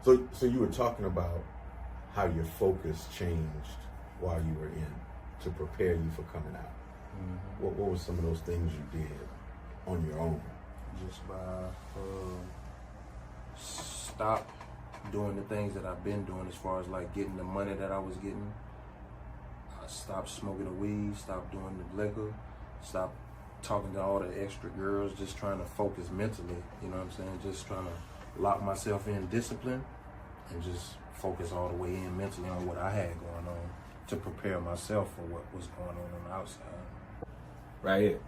So you were talking about how your focus changed while you were in to prepare you for coming out. What were some of those things you did on your own? Just by stop doing the things that I've been doing as far as like getting the money that I was getting. I stopped smoking the weed, stopped doing the liquor, stopped talking to all the extra girls, just trying to focus mentally, you know what I'm saying? Just trying to lock myself in discipline and just focus all the way in mentally on what I had going on to prepare myself for what was going on the outside. Right here.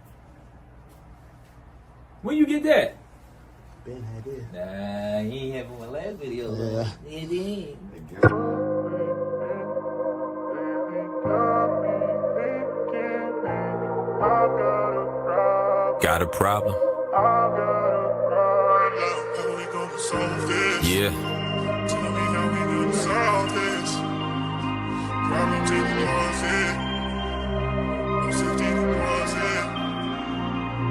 When you get that? Ben had it. Nah, he ain't having my last video. Yeah. It is. Got a problem? Yeah. Tell me how we gonna solve this. Problem to the closet. No safety deposit.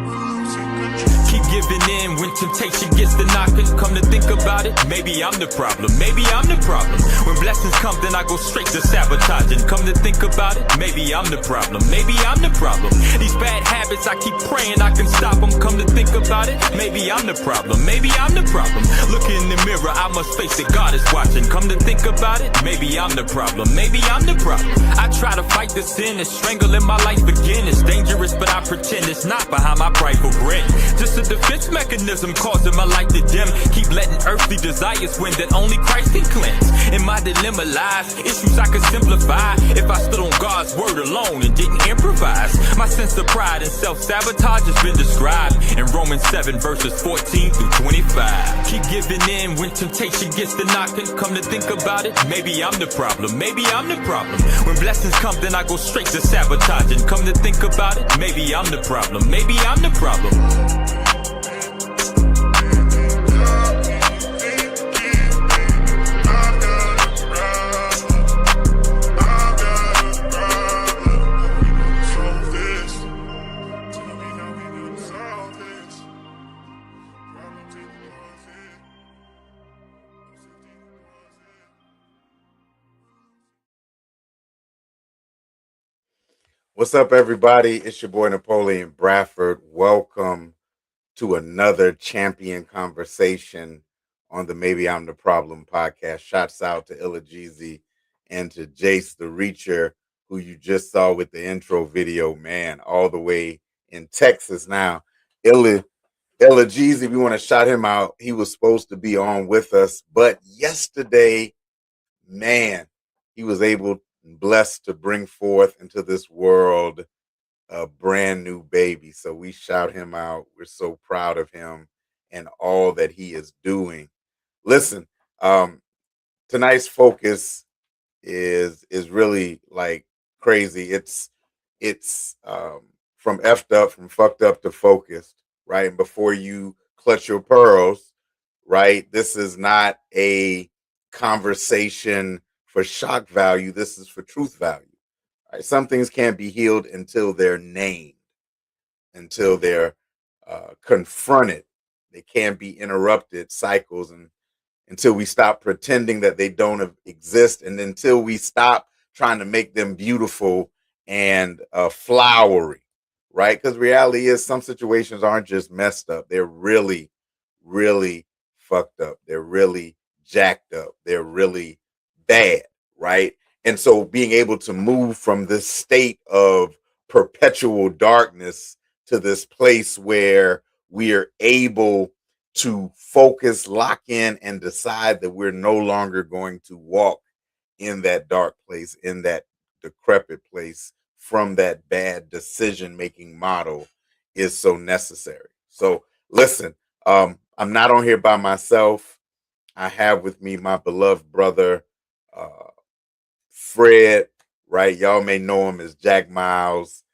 Losing control. Keep giving in when temptation gets to knocking. Come to think about it, maybe I'm the problem. Maybe I'm the problem. When blessings come, then I go straight to sabotaging. Come to think about it, maybe I'm the problem. Maybe I'm the problem. These bad habits, I keep praying I can stop them. Come to think about it, maybe I'm the problem. Maybe I'm the problem. Look in the mirror, I must face it, God is watching. Come to think about it, maybe I'm the problem. Maybe I'm the problem. I try to fight the sin that's strangling my life again. It's dangerous, but I pretend it's not behind my prideful grin. Just a defense mechanism causing my light to dim. Keep letting earthly desires win that only Christ can cleanse. In my dilemma lies issues I could simplify if I stood on God's word alone and didn't improvise. My sense of pride and self-sabotage has been described in Romans 7 verses 14 through 25. Keep giving in when temptation gets to knocking. Come to think about it, maybe I'm the problem. Maybe I'm the problem. When blessings come, then I go straight to sabotaging. Come to think about it, maybe I'm the problem. Maybe I'm the problem. What's up, everybody? It's your boy Napoleon Bradford. Welcome to another champion conversation on the Maybe I'm the Problem podcast. Shouts out to Illa Jeezy and to Jace the Reacher, who you just saw with the intro video, man, all the way in Texas now. Illa Jeezy, we want to shout him out. He was supposed to be on with us, but yesterday, man, he was able and blessed to bring forth into this world a brand new baby. So we shout him out. We're so proud of him and all that he is doing. Listen, tonight's focus is really like crazy. It's from effed up, from fucked up to focused, right? And before you clutch your pearls, right? This is not a conversation for shock value. This is for truth value. Right? Some things can't be healed until they're named, until they're confronted. They can't be interrupted cycles, and until we stop pretending that they don't exist, and until we stop trying to make them beautiful and flowery, right? Because reality is some situations aren't just messed up. They're really, really fucked up. They're really jacked up. They're really bad, right? And so being able to move from this state of perpetual darkness to this place where we are able to focus, lock in, and decide that we're no longer going to walk in that dark place, in that decrepit place, from that bad decision-making model is so necessary. So listen, I'm not on here by myself. I have with me my beloved brother, Fred, right? Y'all may know him as Jack Miles,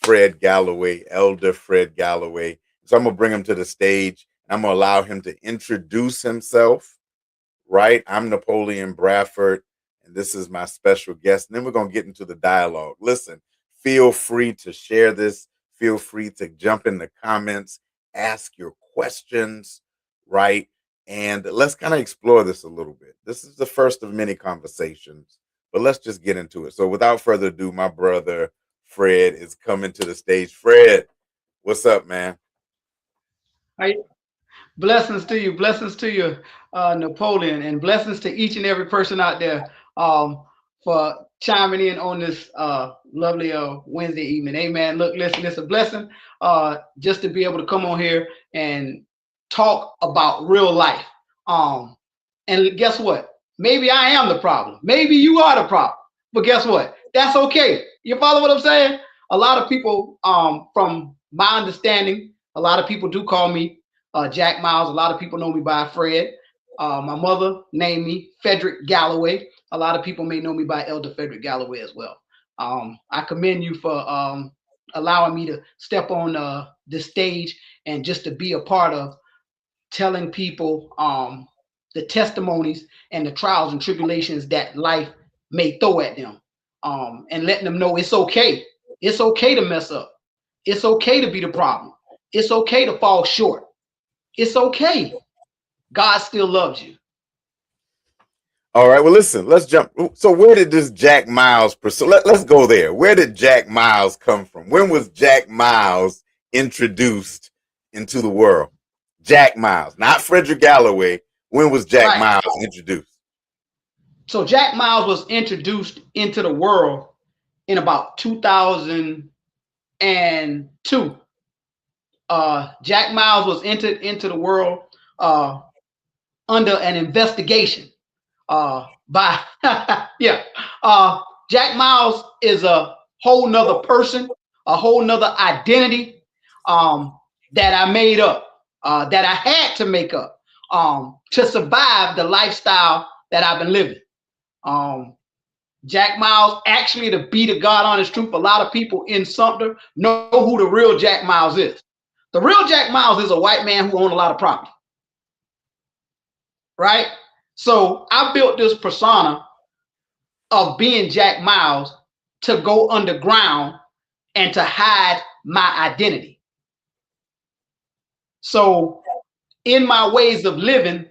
Fred Galloway, Elder Fred Galloway. So I'm going to bring him to the stage. I'm going to allow him to introduce himself, right? I'm Napoleon Bradford, and this is my special guest. And then we're going to get into the dialogue. Listen, feel free to share this. Feel free to jump in the comments, ask your questions, right? And let's kind of explore this a little bit. This is the first of many conversations, but let's just get into it. So without further ado, my brother Fred is coming to the stage. Fred, what's up, man? Hi. Blessings to you, Napoleon, and blessings to each and every person out there for chiming in on this lovely Wednesday evening. Amen. Look, listen, it's a blessing just to be able to come on here and talk about real life. And guess what? Maybe I am the problem. Maybe you are the problem. But guess what? That's okay. You follow what I'm saying? A lot of people, from my understanding, a lot of people do call me Jack Miles. A lot of people know me by Fred. My mother named me Frederick Galloway. A lot of people may know me by Elder Frederick Galloway as well. I commend you for allowing me to step on the stage and just to be a part of telling people the testimonies and the trials and tribulations that life may throw at them, and letting them know it's okay. It's okay to mess up. It's okay to be the problem. It's okay to fall short. It's okay. God still loves you. All right. Well, listen, let's jump. So where did this Jack Miles let's go there. Where did Jack Miles come from? When was Jack Miles introduced into the world? Jack Miles, not Frederick Galloway. When was Jack Miles introduced? So Jack Miles was introduced into the world in about 2002. Jack Miles was entered into the world under an investigation by Jack Miles is a whole nother person, a whole nother identity that I made up, that I had to make up to survive the lifestyle that I've been living. Jack Miles, actually, to be the God honest truth, a lot of people in Sumter know who the real Jack Miles is. The real Jack Miles is a white man who owned a lot of property. Right? So I built this persona of being Jack Miles to go underground and to hide my identity. So in my ways of living,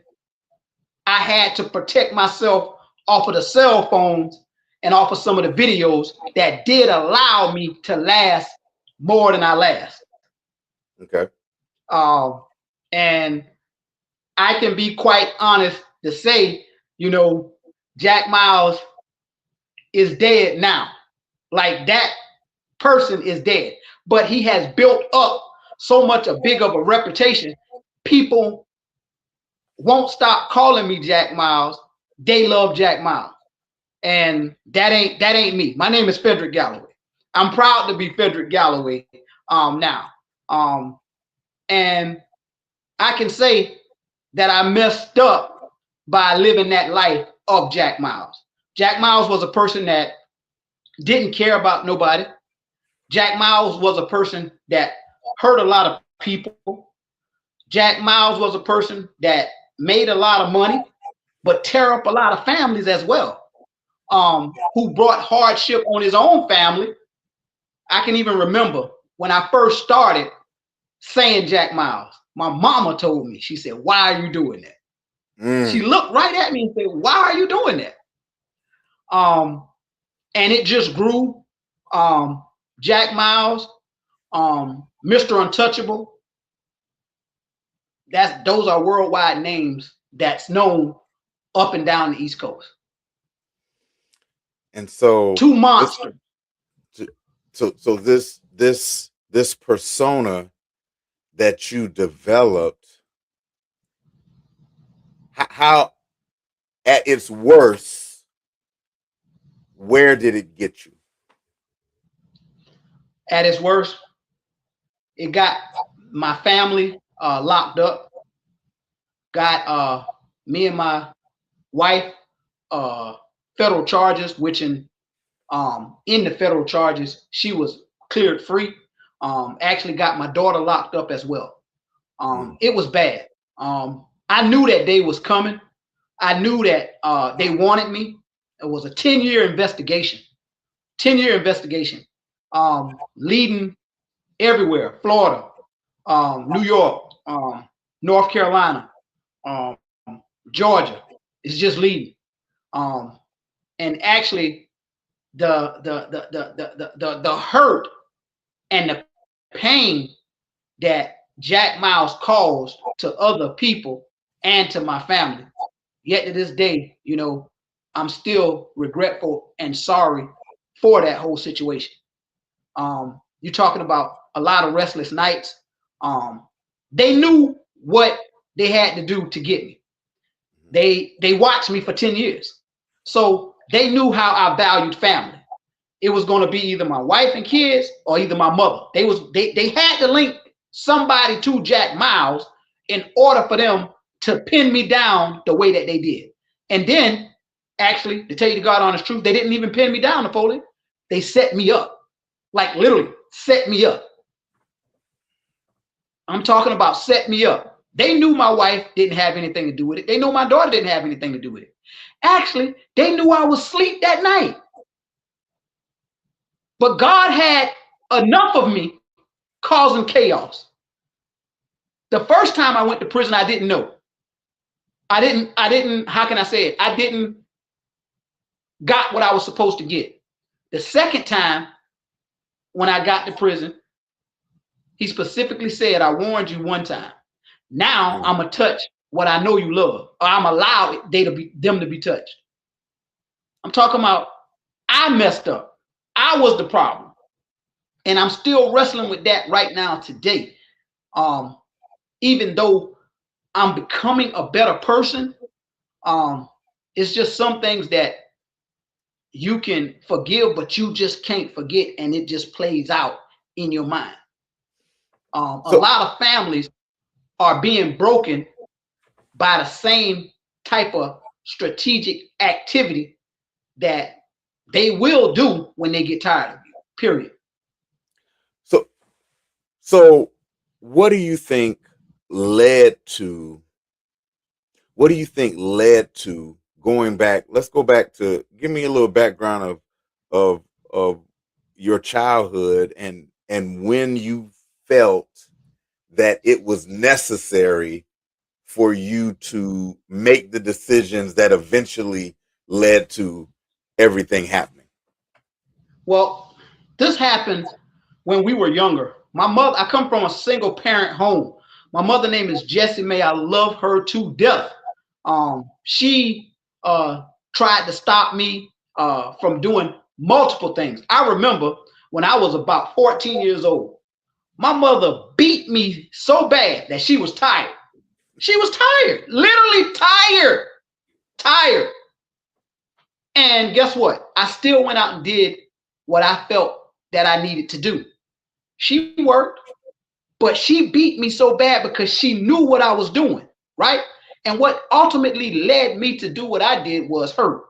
I had to protect myself off of the cell phones and off of some of the videos that did allow me to last more than I last. Okay. And I can be quite honest to say, Jack Miles is dead now. Like, that person is dead, but he has built up so much a big of a reputation. People won't stop calling me Jack Miles. They love Jack Miles. And that ain't me. My name is Frederick Galloway. I'm proud to be Frederick Galloway now. And I can say that I messed up by living that life of Jack Miles. Jack Miles was a person that didn't care about nobody. Jack Miles was a person that hurt a lot of people. Jack Miles was a person that made a lot of money, but tear up a lot of families as well, who brought hardship on his own family. I can even remember when I first started saying Jack Miles, my mama told me, she said, "Why are you doing that?" She looked right at me and said, "Why are you doing that?" And it just grew. Jack Miles, Mr. Untouchable. Those are worldwide names that's known up and down the East Coast. And so two monsters. So this persona that you developed, how at its worst, where did it get you? At its worst, it got my family locked up, got me and my wife federal charges, which in the federal charges, she was cleared free. Actually got my daughter locked up as well. It was bad. I knew that day was coming. I knew that they wanted me. It was a 10-year investigation. 10-year investigation. Leading everywhere: Florida, New York, North Carolina, Georgia is just leaving. And actually the hurt and the pain that Jack Miles caused to other people and to my family. Yet to this day, you know, I'm still regretful and sorry for that whole situation. You're talking about a lot of restless nights. They knew what they had to do to get me. They watched me for 10 years. So they knew how I valued family. It was going to be either my wife and kids or either my mother. They had to link somebody to Jack Miles in order for them to pin me down the way that they did. And then, actually, to tell you the God honest truth, they didn't even pin me down, Napoleon. They set me up. Like literally set me up. I'm talking about set me up. They knew my wife didn't have anything to do with it. They knew my daughter didn't have anything to do with it. Actually, they knew I was asleep that night. But God had enough of me causing chaos. The first time I went to prison, I didn't know. I didn't, how can I say it? I didn't got what I was supposed to get. The second time, when I got to prison, he specifically said, I warned you one time. Now I'm going to touch what I know you love, or I'm allowed them to be touched. I'm talking about, I messed up. I was the problem. And I'm still wrestling with that right now today. Even though I'm becoming a better person, it's just some things that you can forgive, but you just can't forget, and it just plays out in your mind. A lot of families are being broken by the same type of strategic activity that they will do when they get tired of you, period. So what do you think led to going back? Let's go back to, give me a little background of your childhood and when you felt that it was necessary for you to make the decisions that eventually led to everything happening. Well, this happened when we were younger. My mother, I come from a single parent home. My mother name is Jessie May. I love her to death. She tried to stop me from doing multiple things. I remember when I was about 14 years old, my mother beat me so bad that she was tired. She was tired, literally tired. And guess what? I still went out and did what I felt that I needed to do. She worked, but she beat me so bad because she knew what I was doing, right? And what ultimately led me to do what I did was hurt.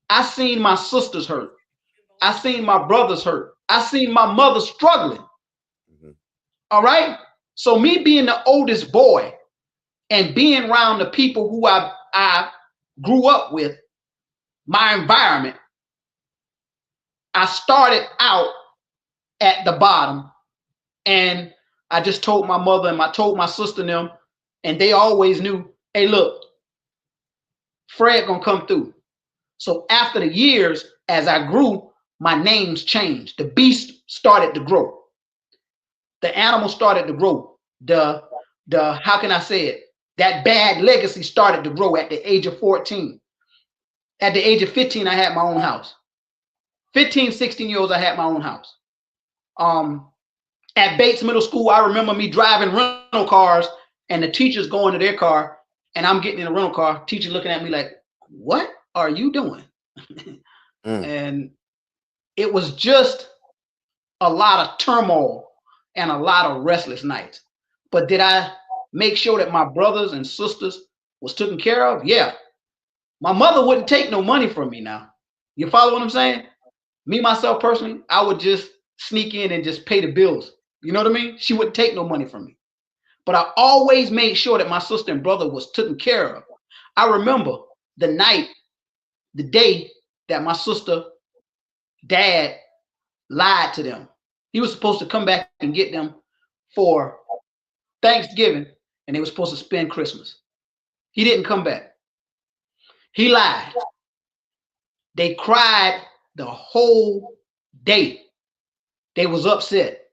I seen my sisters hurt. I seen my brothers hurt. I seen my mother struggling. All right? So me being the oldest boy and being around the people who I grew up with, my environment, I started out at the bottom, and I just told my mother and I told my sister and them, and they always knew, hey, look, Fred gonna come through. So after the years, as I grew, my names changed. The beast started to grow. The animal started to grow. The how can I say it? That bad legacy started to grow at the age of 14. At the age of 15, I had my own house. 15, 16 years old, I had my own house. At Bates Middle School, I remember me driving rental cars and the teachers going to their car and I'm getting in a rental car, teacher looking at me like, what are you doing? And it was just a lot of turmoil and a lot of restless nights. But did I make sure that my brothers and sisters was taken care of? Yeah. My mother wouldn't take no money from me now. You follow what I'm saying? Me, myself, personally, I would just sneak in and just pay the bills. You know what I mean? She wouldn't take no money from me. But I always made sure that my sister and brother was taken care of. I remember the day that my sister dad lied to them. He was supposed to come back and get them for Thanksgiving, and they were supposed to spend Christmas. He didn't come back. He lied. They cried the whole day. They was upset.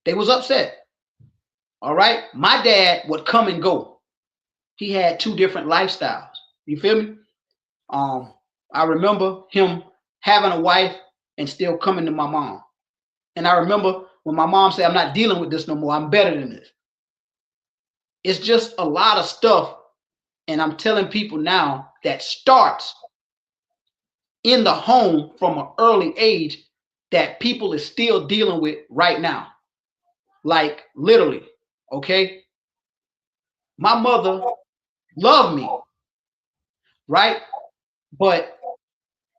They was upset. All right. My dad would come and go. He had two different lifestyles. You feel me? I remember him having a wife and still coming to my mom. And I remember when my mom said, I'm not dealing with this no more. I'm better than this. It's just a lot of stuff. And I'm telling people now that starts in the home from an early age that people is still dealing with right now. Like literally, okay? My mother loved me, right? But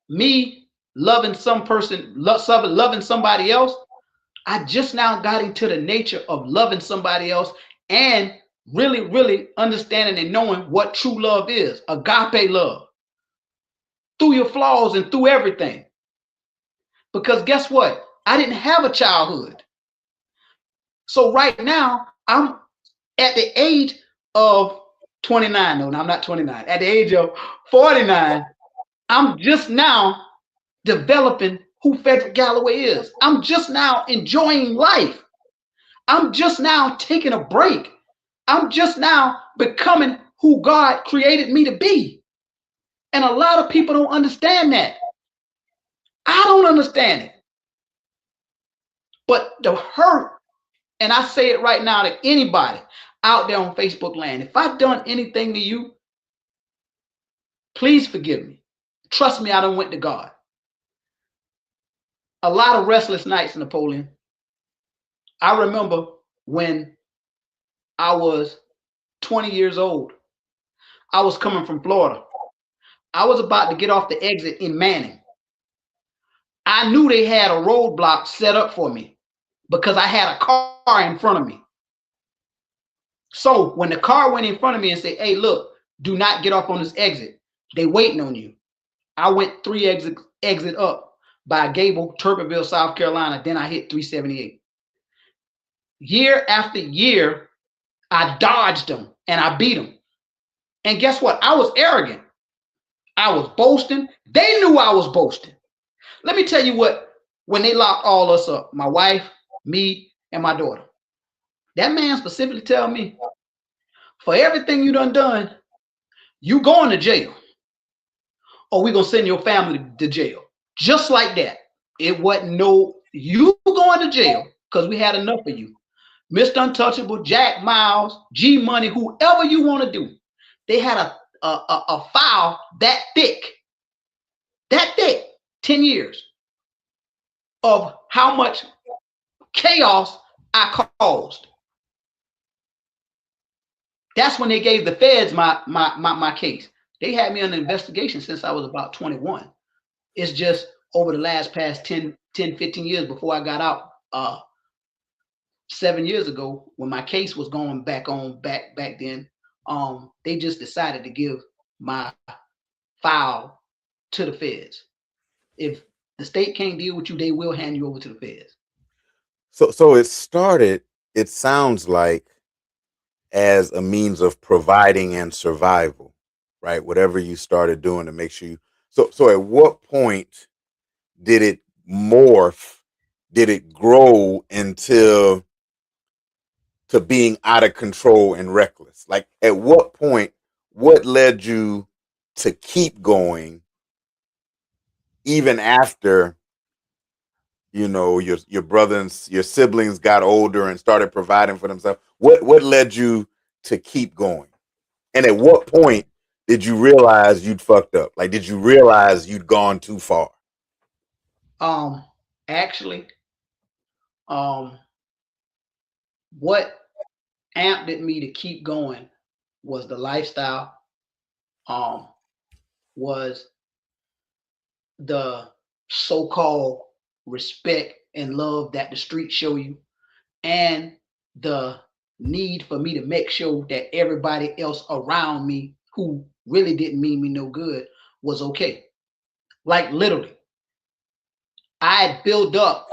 me loving some person, loving somebody else, I just now got into the nature of loving somebody else and really, really understanding and knowing what true love is, agape love, through your flaws and through everything. Because guess what? I didn't have a childhood. So right now, I'm at the age of 29. No, I'm not 29. At the age of 49, I'm just now developing who Frederick Galloway is. I'm just now enjoying life. I'm just now taking a break. I'm just now becoming who God created me to be. And a lot of people don't understand that. I don't understand it. But the hurt, and I say it right now to anybody out there on Facebook land, if I've done anything to you, please forgive me. Trust me, I done went to God. A lot of restless nights, Napoleon. I remember when I was 20 years old. I was coming from Florida. I was about to get off the exit in Manning. I knew they had a roadblock set up for me because I had a car in front of me. So when the car went in front of me and said, hey, look, do not get off on this exit. They waiting on you. I went 3 exit up by Gable, Turbeville, South Carolina. Then I hit 378. Year after year, I dodged them and I beat them. And guess what? I was arrogant. I was boasting. They knew I was boasting. Let me tell you what, when they locked all us up, my wife, me, and my daughter, that man specifically tell me, for everything you done, you going to jail. Or we gonna send your family to jail. Just like that. It wasn't no, you going to jail because we had enough of you. Mr. Untouchable, Jack Miles, G Money, whoever you want to do. They had a file that thick, 10 years of how much chaos I caused. That's when they gave the feds my case. They had me under investigation since I was about 21. It's just over the past 10, 15 years before I got out 7 years ago when my case was going back then. They just decided to give my file to the feds. If the state can't deal with you, they will hand you over to the feds. So it started, it sounds like, as a means of providing and survival, right? Whatever you started doing to make sure you, so at what point did it morph? Did it grow into to being out of control and reckless? Like at what point, what led you to keep going even after, you know, your brothers, your siblings got older and started providing for themselves? What led you to keep going? And at what point did you realize you'd fucked up? Like, did you realize you'd gone too far? Actually, what amped me to keep going was the lifestyle, was the so-called respect and love that the streets show you, and the need for me to make sure that everybody else around me who really didn't mean me no good was okay. Like literally, I had built up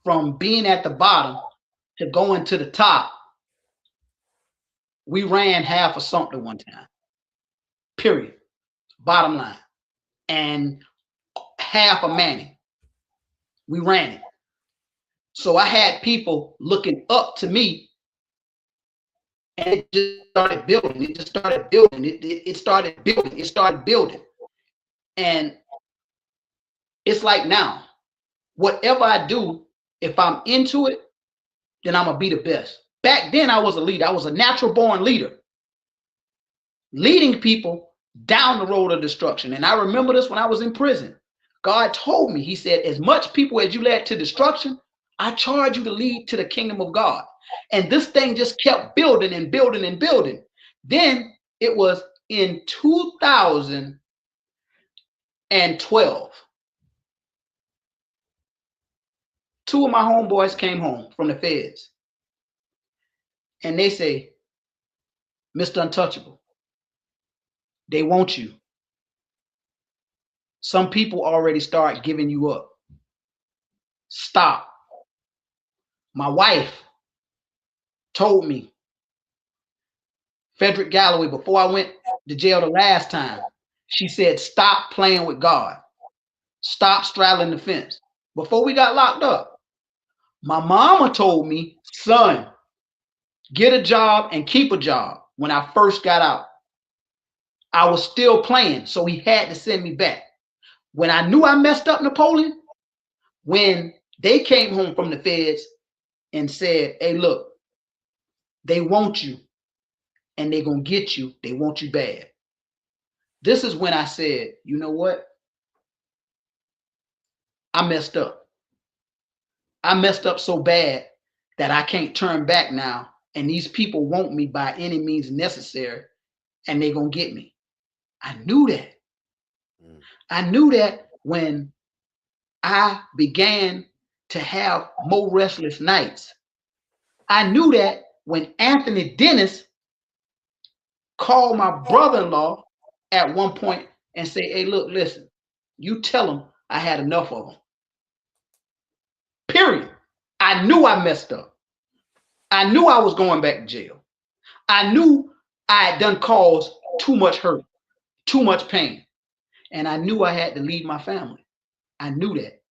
from being at the bottom to going to the top. We ran half of something one time, period. bottom line, and half of Manning. We ran it. So I had people looking up to me, and it just started building. It just started building. It started building. It started building. And it's like now, whatever I do, if I'm into it, then I'm going to be the best. Back then, I was a leader. I was a natural born leader, leading people down the road of destruction. And I remember this when I was in prison. God told me, he said, as much people as you led to destruction, I charge you to lead to the kingdom of God. And this thing just kept building and building and building. Then it was in 2012. Two of my homeboys came home from the feds. And they say, Mr. Untouchable, they want you. Some people already start giving you up. Stop. My wife told me, Frederick Galloway, before I went to jail the last time, she said, stop playing with God. Stop straddling the fence. Before we got locked up, my mama told me, son, get a job and keep a job. When I first got out, I was still playing, so he had to send me back. When I knew I messed up, Napoleon, when they came home from the feds and said, hey, look, they want you and they're going to get you. They want you bad. This is when I said, you know what? I messed up. I messed up so bad that I can't turn back now. And these people want me by any means necessary, and they're going to get me. I knew that. I knew that when I began to have more restless nights. I knew that when Anthony Dennis called my brother-in-law at one point and say, hey, look, listen, you tell him I had enough of him. Period. I knew I messed up. I knew I was going back to jail. I knew I had done caused too much hurt, too much pain. And I knew I had to leave my family. I knew that.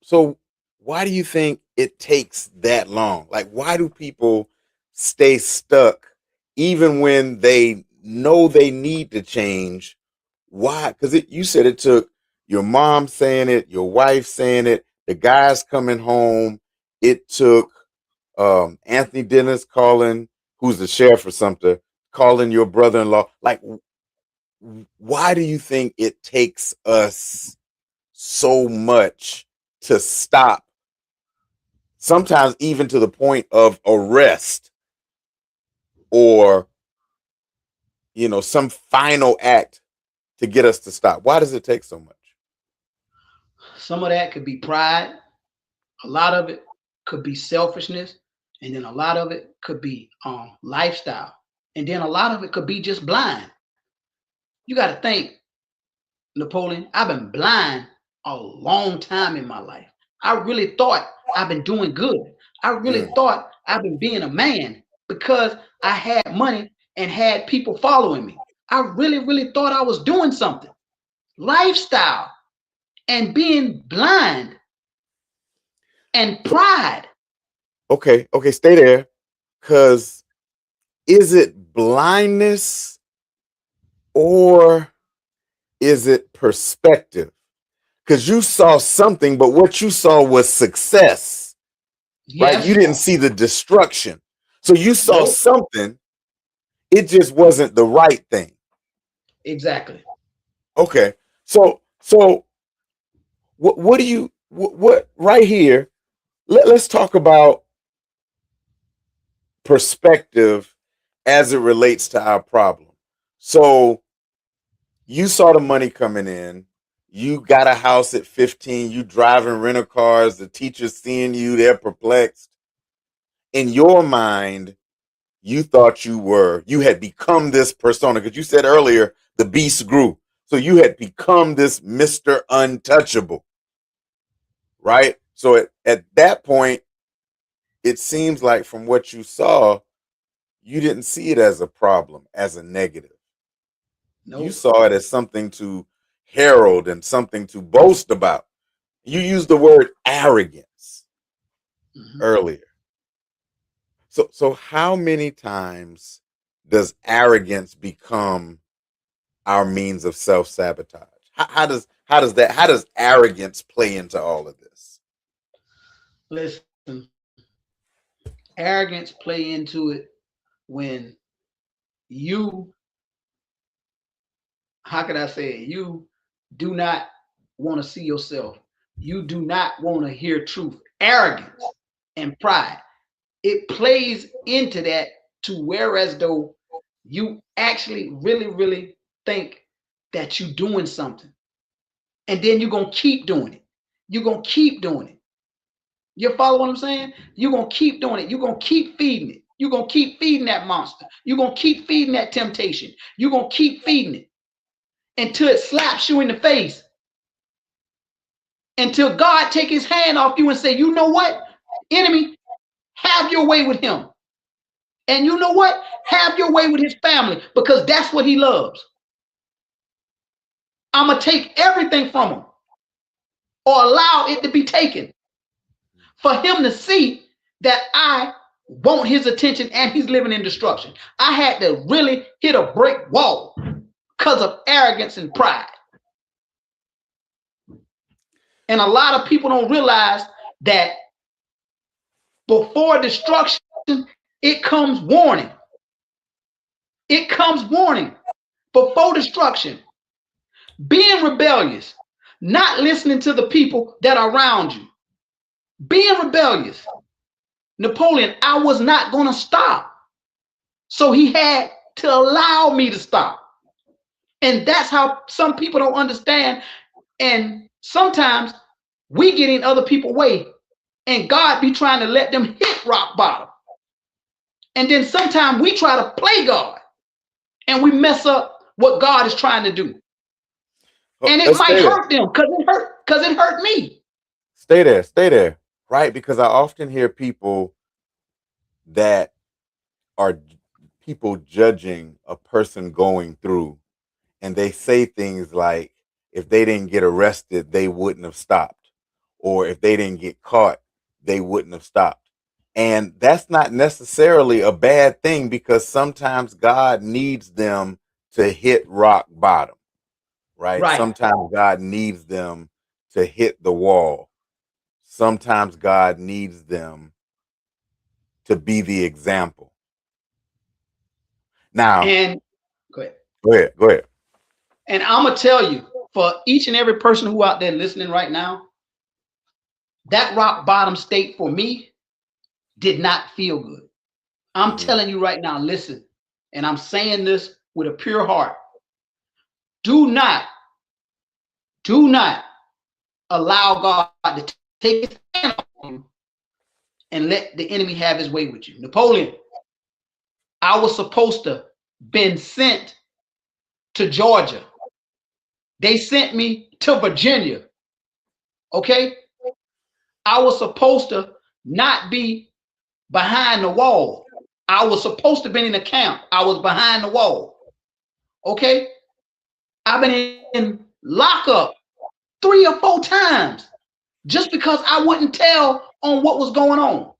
So why do you think it takes that long? Like, why do people stay stuck even when they know they need to change? Why? Because you said it took your mom saying it, your wife saying it, the guys coming home. It took Anthony Dennis calling, who's the sheriff or something, calling your brother-in-law. Like, why do you think it takes us so much to stop? Sometimes even to the point of arrest or, some final act to get us to stop. Why does it take so much? Some of that could be pride. A lot of it could be selfishness. And then a lot of it could be lifestyle. And then a lot of it could be just blind. You got to think, Napoleon, I've been blind a long time in my life. I really thought I've been doing good. I really thought I've been being a man because I had money and had people following me. I really, really thought I was doing something. Lifestyle and being blind and pride. Okay, stay there. Because is it blindness or is it perspective? Because you saw something, but what you saw was success, right? You didn't see the destruction. So you saw something, it just wasn't the right thing. Exactly. Okay. So what do you, what right here, let's talk about perspective as it relates to our problem. So you saw the money coming in. You got a house at 15. You driving rental cars. The teachers seeing you, they're perplexed. In your mind, you thought you had become this persona, because you said earlier the beast grew. So you had become this Mr. Untouchable, right? So at that point, it seems like from what you saw, you didn't see it as a problem, as a negative. Nope. You saw it as something to herald and something to boast about. You used the word arrogance earlier. So how many times does arrogance become our means of self-sabotage? How does arrogance play into all of this? Listen, arrogance play into it when you, how could I say it? You do not want to see yourself. You do not want to hear truth. Arrogance and pride, it plays into that to where as though you actually really think that you're doing something. And then you're going to keep doing it. You're going to keep doing it. You follow what I'm saying? You're going to keep doing it. You're going to keep feeding it. You're going to keep feeding that monster. You're going to keep feeding that temptation. You're going to keep feeding it until it slaps you in the face. Until God take his hand off you and say, you know what, enemy, have your way with him. And you know what? Have your way with his family, because that's what he loves. I'm going to take everything from him, or allow it to be taken, for him to see that I want his attention and he's living in destruction. I had to really hit a brick wall because of arrogance and pride. And a lot of people don't realize that before destruction, it comes warning. It comes warning before destruction. Being rebellious, not listening to the people that are around you. Being rebellious. Napoleon, I was not going to stop. So he had to allow me to stop. And that's how some people don't understand. And sometimes we get in other people's way and God be trying to let them hit rock bottom. And then sometimes we try to play God and we mess up what God is trying to do. And it might hurt them because it hurt me. Stay there, right? Because I often hear people that are people judging a person going through, and they say things like, if they didn't get arrested, they wouldn't have stopped. Or if they didn't get caught, they wouldn't have stopped. And that's not necessarily a bad thing, because sometimes God needs them to hit rock bottom, right? Sometimes God needs them to hit the wall. Sometimes God needs them to be the example. Now, and go ahead. And I'm going to tell you, for each and every person who out there listening right now, that rock bottom state for me did not feel good. I'm telling you right now, listen, and I'm saying this with a pure heart. Do not allow God to take his hand off you and let the enemy have his way with you. Napoleon, I was supposed to been sent to Georgia. They sent me to Virginia. Okay? I was supposed to not be behind the wall. I was supposed to be in the camp. I was behind the wall. Okay? I've been in lockup 3 or 4 times just because I wouldn't tell on what was going on.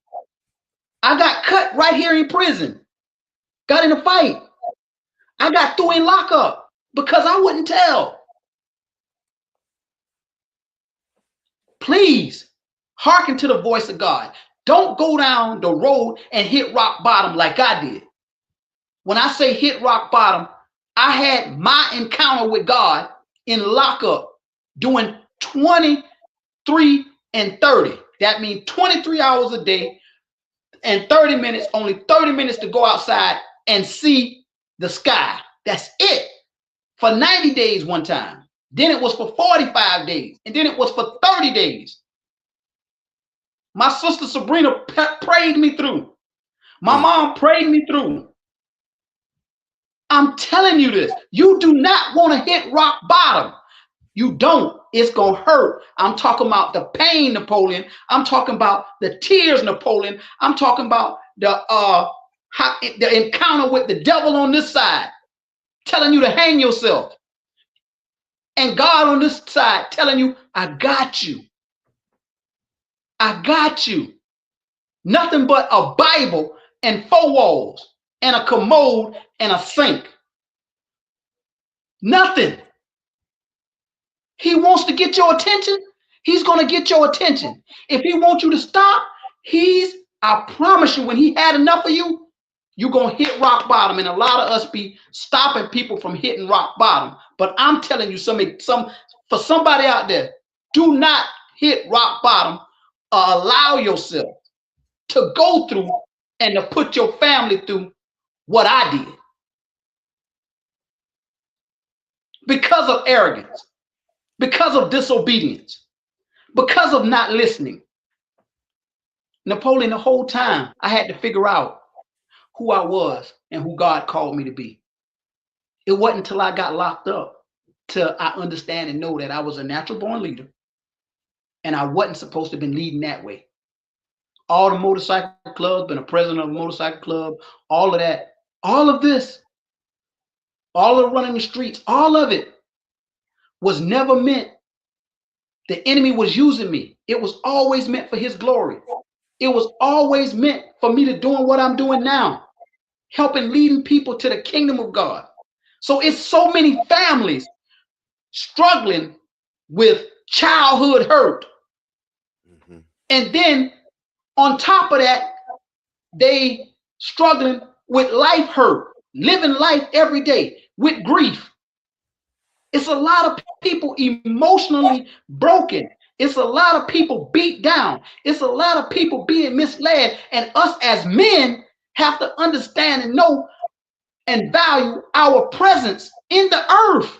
I got cut right here in prison. Got in a fight. I got thrown in lockup because I wouldn't tell. Please hearken to the voice of God. Don't go down the road and hit rock bottom like I did. When I say hit rock bottom, I had my encounter with God in lockup doing 23 and 30. That means 23 hours a day and 30 minutes, only 30 minutes to go outside and see the sky. That's it. For 90 days one time. Then it was for 45 days. And then it was for 30 days. My sister Sabrina prayed me through. My mom prayed me through. I'm telling you this. You do not want to hit rock bottom. You don't. It's going to hurt. I'm talking about the pain, Napoleon. I'm talking about the tears, Napoleon. I'm talking about the encounter with the devil on this side. telling you to hang yourself. And God on this side telling you, I got you. I got you. Nothing but a Bible and 4 walls and a commode and a sink. Nothing. He wants to get your attention. He's going to get your attention. If he wants you to stop, I promise you, when he had enough of you, you're going to hit rock bottom. And a lot of us be stopping people from hitting rock bottom. But I'm telling you, for somebody out there, do not hit rock bottom. Allow yourself to go through and to put your family through what I did. Because of arrogance, because of disobedience, because of not listening. Napoleon, the whole time, I had to figure out who I was and who God called me to be. It wasn't until I got locked up till I understand and know that I was a natural born leader and I wasn't supposed to have been leading that way. All the motorcycle clubs, been a president of a motorcycle club, all of that, all of this, all of running the streets, all of it was never meant. The enemy was using me. It was always meant for his glory. It was always meant for me to doing what I'm doing now, helping leading people to the kingdom of God. So it's so many families struggling with childhood hurt. Mm-hmm. And then on top of that, they struggling with life hurt, living life every day with grief. It's a lot of people emotionally broken. It's a lot of people beat down. It's a lot of people being misled. And us as men have to understand and know and value our presence in the earth.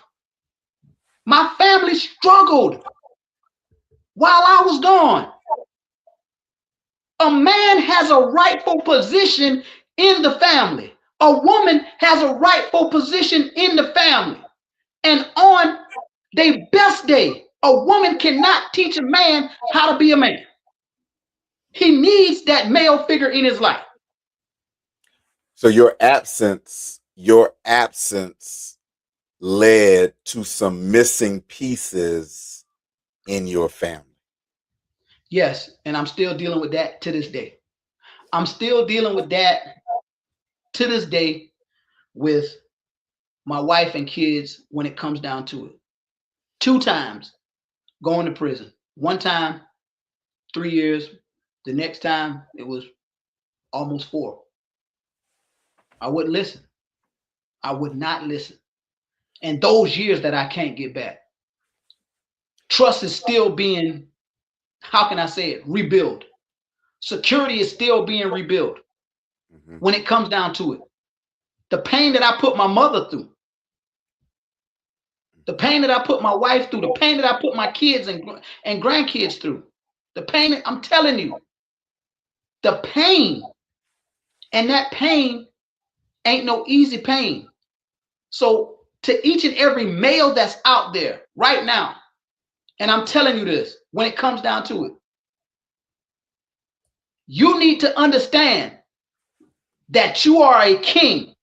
My family struggled while I was gone. A man has a rightful position in the family. A woman has a rightful position in the family. And on their best day, a woman cannot teach a man how to be a man. He needs that male figure in his life. So your absence led to some missing pieces in your family. Yes, and I'm still dealing with that to this day. I'm still dealing with that to this day with my wife and kids when it comes down to it. 2 times going to prison. One time, 3 years. The next time, it was almost 4. I wouldn't listen. I would not listen. And those years that I can't get back. Trust is still being, how can I say it, rebuilt. Security is still being rebuilt when it comes down to it. The pain that I put my mother through, the pain that I put my wife through, the pain that I put my kids and grandkids through, the pain, I'm telling you, the pain, and that pain ain't no easy pain. So to each and every male that's out there right now, and I'm telling you this, when it comes down to it, you need to understand that you are a king,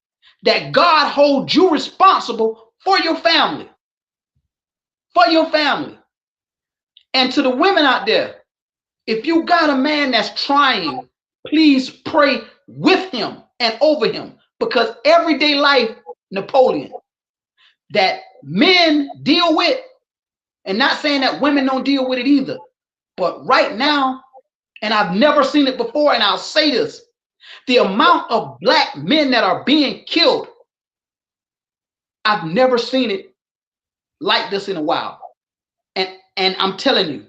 that God holds you responsible for your family. For your family. And to the women out there, if you got a man that's trying, please pray with him and over him. Because everyday life, Napoleon, that men deal with, and not saying that women don't deal with it either, but right now, and I've never seen it before, and I'll say this, the amount of black men that are being killed, I've never seen it like this in a while. And I'm telling you,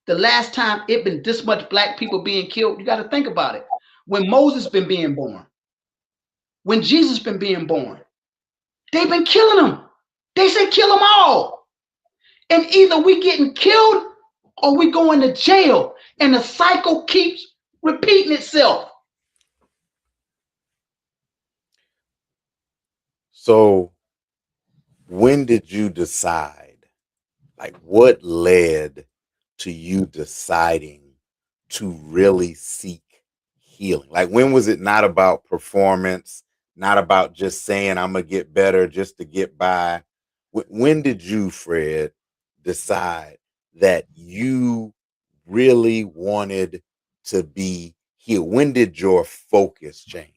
the last time it been this much black people being killed, you got to think about it. When Moses been being born, when Jesus been being born, they've been killing them. They say kill them all. And either we getting killed or we going to jail. And the cycle keeps repeating itself. So when did you decide? Like, what led to you deciding to really seek healing? Like, when was it not about performance, not about just saying I'm gonna get better just to get by. When did you, Fred, decide that you really wanted to be healed? When did your focus change?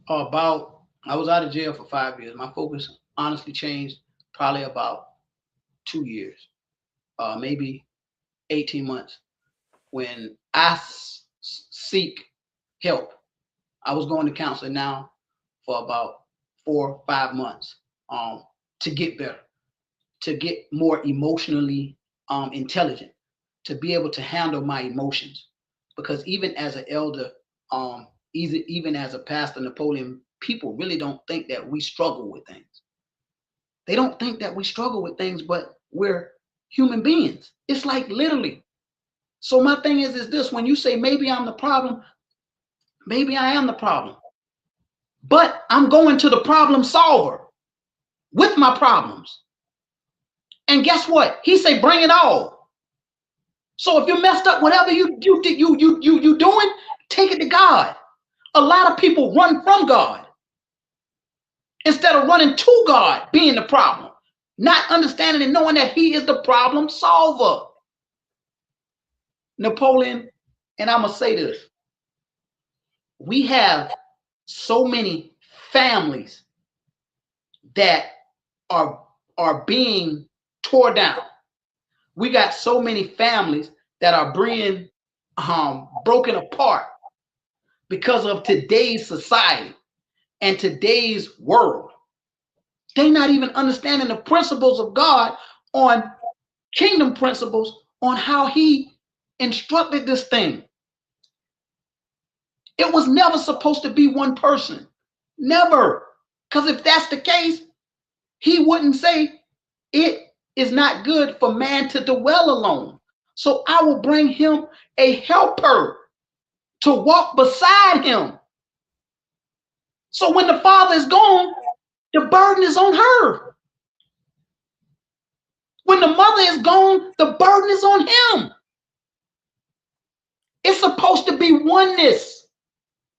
I was out of jail for 5 years. My focus honestly changed probably about 2 years, maybe 18 months. When I seek help, I was going to counseling now for about 4 or 5 months to get better, to get more emotionally intelligent, to be able to handle my emotions. Because even as an elder, even as a pastor, Napoleon, people really don't think that we struggle with things. They don't think that we struggle with things, but we're human beings. It's like literally. So my thing is this: when you say maybe I'm the problem, maybe I am the problem, but I'm going to the problem solver with my problems. And guess what? He say, bring it all. So if you messed up, whatever you doing, take it to God. A lot of people run from God instead of running to God, being the problem, not understanding and knowing that He is the problem solver. Napoleon, and I'm gonna say this: we have so many families that are being tore down. We got so many families that are being broken apart because of today's society and today's world. They're not even understanding the principles of God, on kingdom principles, on how He instructed this thing. It was never supposed to be one person. Never. Because if that's the case, He wouldn't say it is not good for man to dwell alone. So I will bring him a helper to walk beside him. So when the father is gone, the burden is on her. When the mother is gone, the burden is on him. It's supposed to be oneness.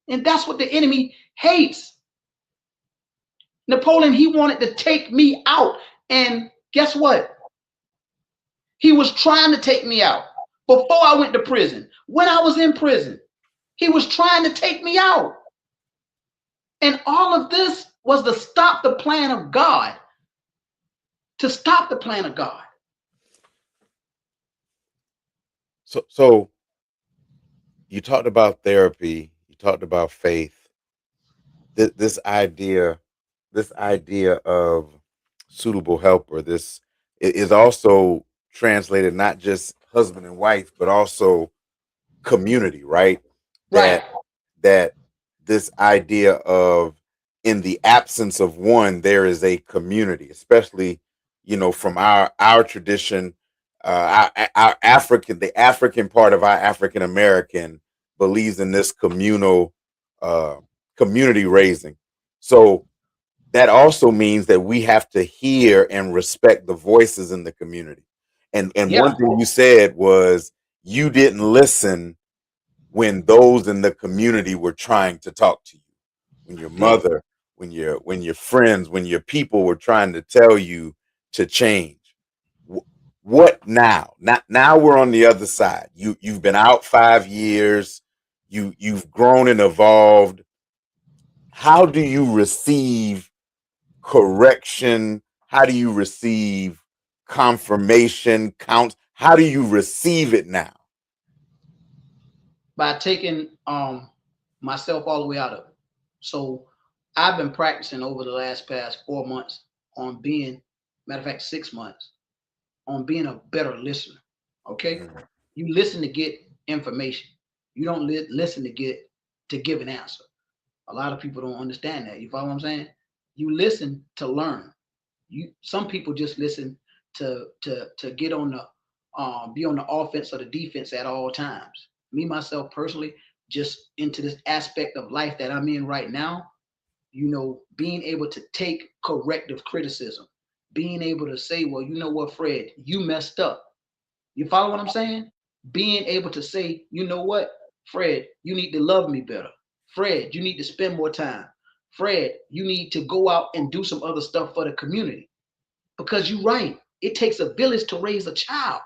And that's what the enemy hates. Napoleon, he wanted to take me out. And guess what? He was trying to take me out before I went to prison. When I was in prison, he was trying to take me out. And all of this was to stop the plan of God. To stop the plan of God. So you talked about therapy, you talked about faith. This idea of suitable helper, this is also translated not just husband and wife, but also community, right? Right. That this idea of, in the absence of one, there is a community, especially, from our tradition, our African, the African part of our African American believes in this communal community raising. So that also means that we have to hear and respect the voices in the community. And Yeah. One thing you said was you didn't listen when those in the community were trying to talk to you. When your mother, when your friends, when your people were trying to tell you to change. What now? Now we're on the other side. You've been out 5 years. You've grown and evolved. How do you receive correction? How do you receive confirmation, counts? How do you receive it now? By taking myself all the way out of it. So I've been practicing over the past 4 months on being, matter of fact, 6 months, on being a better listener. Okay? Mm-hmm. You listen to get information. You don't listen to give an answer. A lot of people don't understand that. You follow what I'm saying? You listen to learn. Some people just listen to get on the be on the offense or the defense at all times. Me, myself, personally, just into this aspect of life that I'm in right now, being able to take corrective criticism, being able to say, well, you know what, Fred, you messed up. You follow what I'm saying? Being able to say, you know what, Fred, you need to love me better. Fred, you need to spend more time. Fred, you need to go out and do some other stuff for the community. Because you're right, it takes a village to raise a child.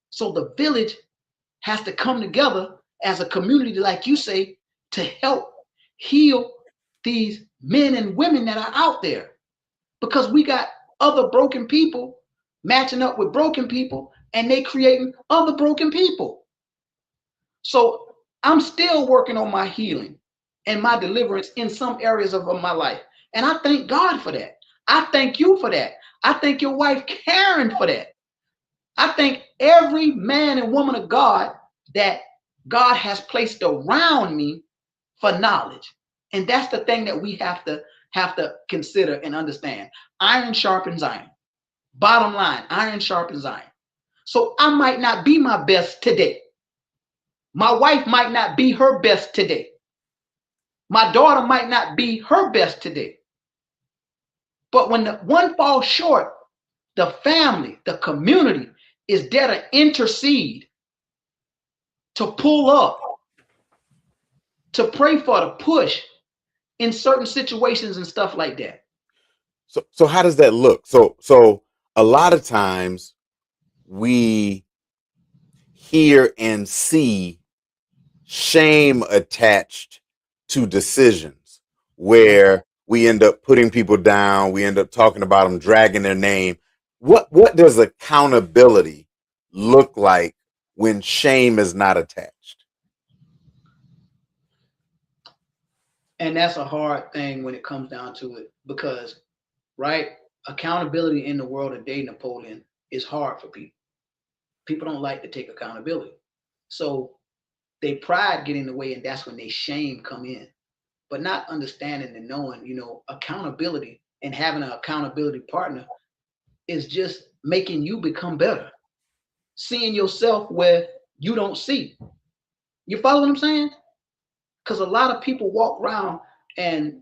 So the village has to come together as a community, like you say, to help heal these men and women that are out there. Because we got other broken people matching up with broken people, and they creating other broken people. So I'm still working on my healing and my deliverance in some areas of my life. And I thank God for that. I thank you for that. I thank your wife, Karen, for that. I thank every man and woman of God that God has placed around me for knowledge. And that's the thing that we have to consider and understand. Iron sharpens iron. Bottom line, iron sharpens iron. So I might not be my best today. My wife might not be her best today. My daughter might not be her best today. But when the one falls short, the family, the community is there to intercede, to pull up, to pray for, to push in certain situations and stuff like that. So how does that look? So a lot of times we hear and see shame attached to decisions where we end up putting people down, we end up talking about them, dragging their name. What does accountability look like when shame is not attached? And that's a hard thing when it comes down to it, because, right, accountability in the world today, Napoleon, is hard for people. People don't like to take accountability. So they pride get in the way, and that's when they shame come in. But not understanding and knowing, accountability and having an accountability partner is just making you become better. Seeing yourself where you don't see. You follow what I'm saying? Because a lot of people walk around and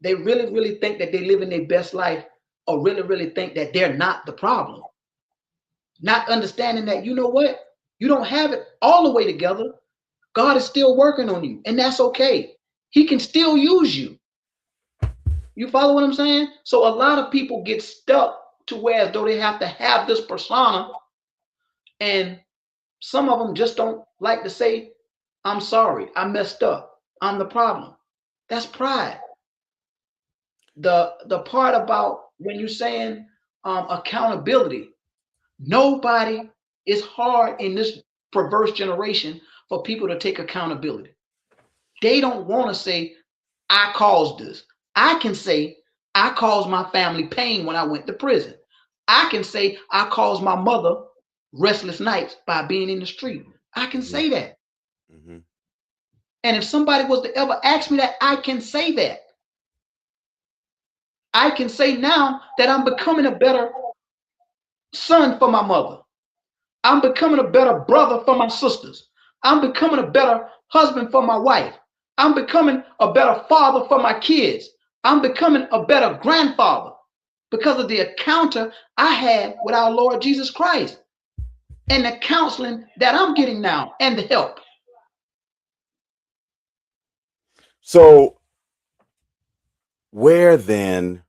they really, really think that they live in their best life, or really, really think that they're not the problem. Not understanding that, you know what? You don't have it all the way together. God is still working on you, and that's okay. He can still use you. You follow what I'm saying? So a lot of people get stuck to where as though they have to have this persona, and some of them just don't like to say, I'm sorry, I messed up, I'm the problem. That's pride. The part about when you're saying accountability, nobody is hard in this perverse generation for people to take accountability. They don't want to say, I caused this. I can say, I caused my family pain when I went to prison. I can say, I caused my mother restless nights by being in the street. I can say that. Mm-hmm. And if somebody was to ever ask me that, I can say that. I can say now that I'm becoming a better son for my mother. I'm becoming a better brother for my sisters. I'm becoming a better husband for my wife. I'm becoming a better father for my kids. I'm becoming a better grandfather because of the encounter I had with our Lord Jesus Christ and the counseling that I'm getting now and the help. So where then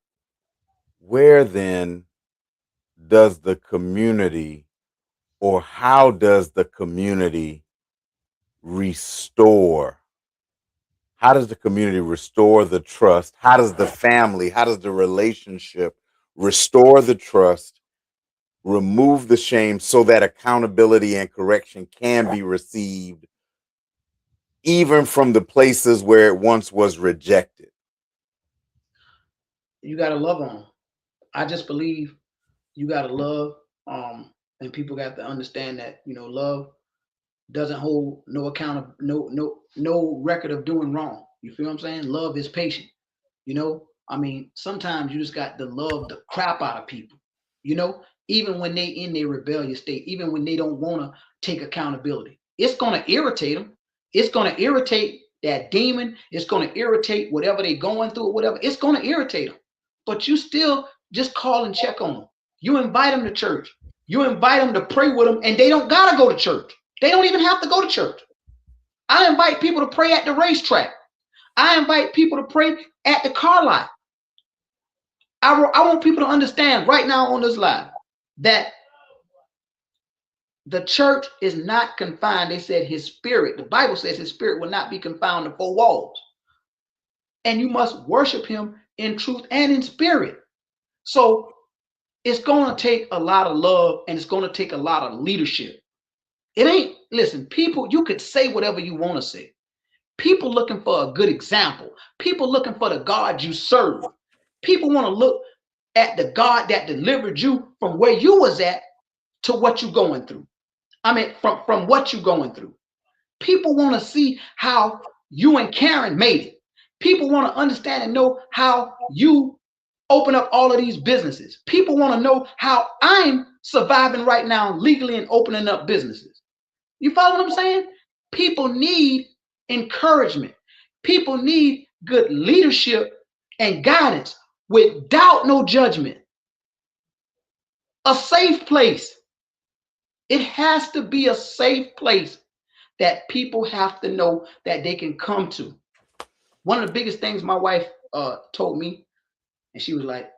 does the community, or how does the community restore? How does the community restore the trust? How does the family, how does the relationship restore the trust, remove the shame so that accountability and correction can be received even from the places where it once was rejected? You got to love on them. I just believe you got to love, and people got to understand that, love doesn't hold no account of no record of doing wrong. You feel what I'm saying? Love is patient. Sometimes you just got to love the crap out of people, even when they in their rebellious state, even when they don't want to take accountability. It's going to irritate them. It's going to irritate that demon. It's going to irritate whatever they're going through or whatever. It's going to irritate them. But you still just call and check on them. You invite them to church. You invite them to pray with them, and they don't got to go to church. They don't even have to go to church. I invite people to pray at the racetrack. I invite people to pray at the car lot. I want people to understand right now on this live that the church is not confined. They said his spirit, the Bible says his spirit will not be confined to four walls. And you must worship him in truth and in spirit. So it's going to take a lot of love, and it's going to take a lot of leadership. It ain't, listen, people, you could say whatever you want to say. People looking for a good example. People looking for the God you serve. People want to look at the God that delivered you from where you was at to what you're going through. I mean, from what you're going through. People want to see how you and Karen made it. People want to understand and know how you open up all of these businesses. People want to know how I'm surviving right now legally and opening up businesses. You follow what I'm saying? People need encouragement. People need good leadership and guidance without no judgment. A safe place. It has to be a safe place that people have to know that they can come to. One of the biggest things my wife told me, and she was like,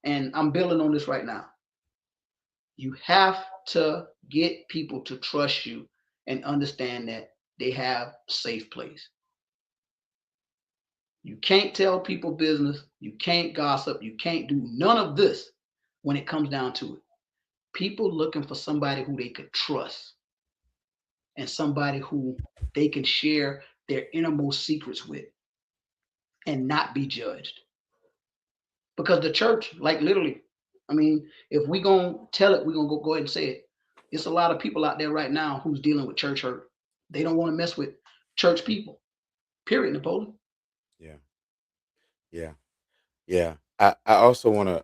and I'm building on this right now. You have to get people to trust you and understand that they have a safe place. You can't tell people business. You can't gossip. You can't do none of this when it comes down to it. People looking for somebody who they could trust and somebody who they can share their innermost secrets with and not be judged. Because the church, like literally, I mean, if we gonna tell it, we're gonna go ahead and say it. It's a lot of people out there right now who's dealing with church hurt. They don't want to mess with church people. Period, Napoleon. Yeah. I also wanna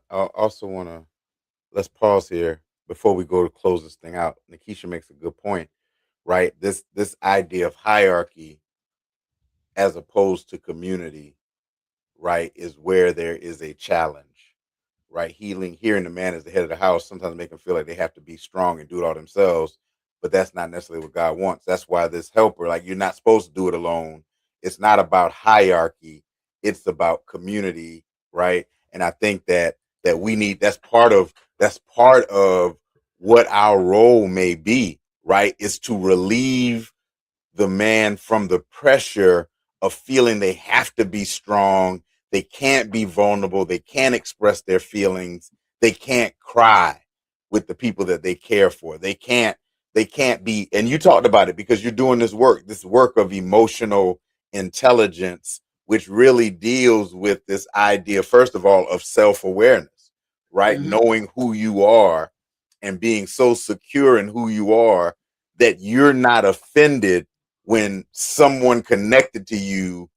let's pause here before we go to close this thing out. Nikisha makes a good point, right? This idea of hierarchy as opposed to community, right, is where there is a challenge, right? Hearing the man as the head of the house sometimes make them feel like they have to be strong and do it all themselves, but that's not necessarily what God wants. That's why this helper, like, you're not supposed to do it alone. It's not about hierarchy. It's about community, right? And I think that we need, that's part of what our role may be, right? Is to relieve the man from the pressure of feeling they have to be strong, they can't be vulnerable, they can't express their feelings, they can't cry with the people that they care for. They can't be, and you talked about it because you're doing this work of emotional intelligence, which really deals with this idea, first of all, of self-awareness, right? Mhm. Knowing who you are and being so secure in who you are that you're not offended when someone connected to you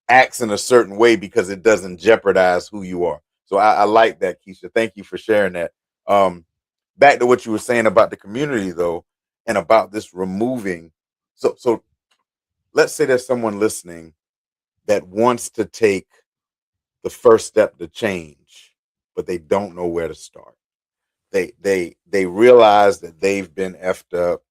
acts in a certain way because it doesn't jeopardize who you are. So I like that, Keisha. Thank you for sharing that. Back to what you were saying about the community, though, and about this removing. So let's say there's someone listening that wants to take the first step to change, but they don't know where to start. They realize that they've been effed up,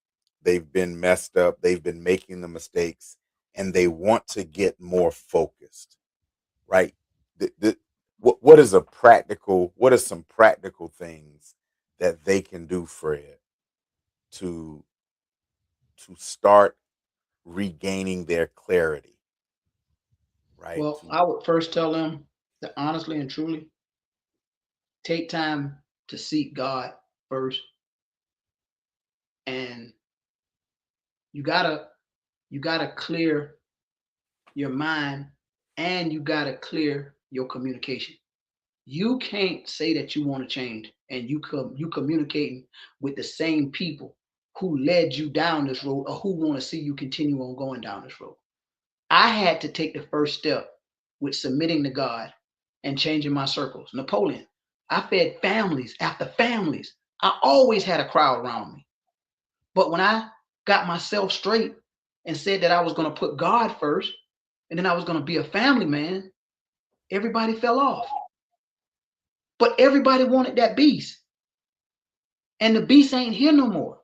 they've been messed up, they've been making the mistakes, and they want to get more focused, right? What are some practical things that they can do, Fred, to start regaining their clarity, right? Well, I would first tell them to honestly and truly take time to seek God first. And you gotta clear your mind, and you gotta clear your communication. You can't say that you want to change and you communicating with the same people who led you down this road or who want to see you continue on going down this road. I had to take the first step with submitting to God and changing my circles. Napoleon, I fed families after families. I always had a crowd around me. But when I got myself straight and said that I was going to put God first and then I was going to be a family man, everybody fell off. But everybody wanted that beast. And the beast ain't here no more.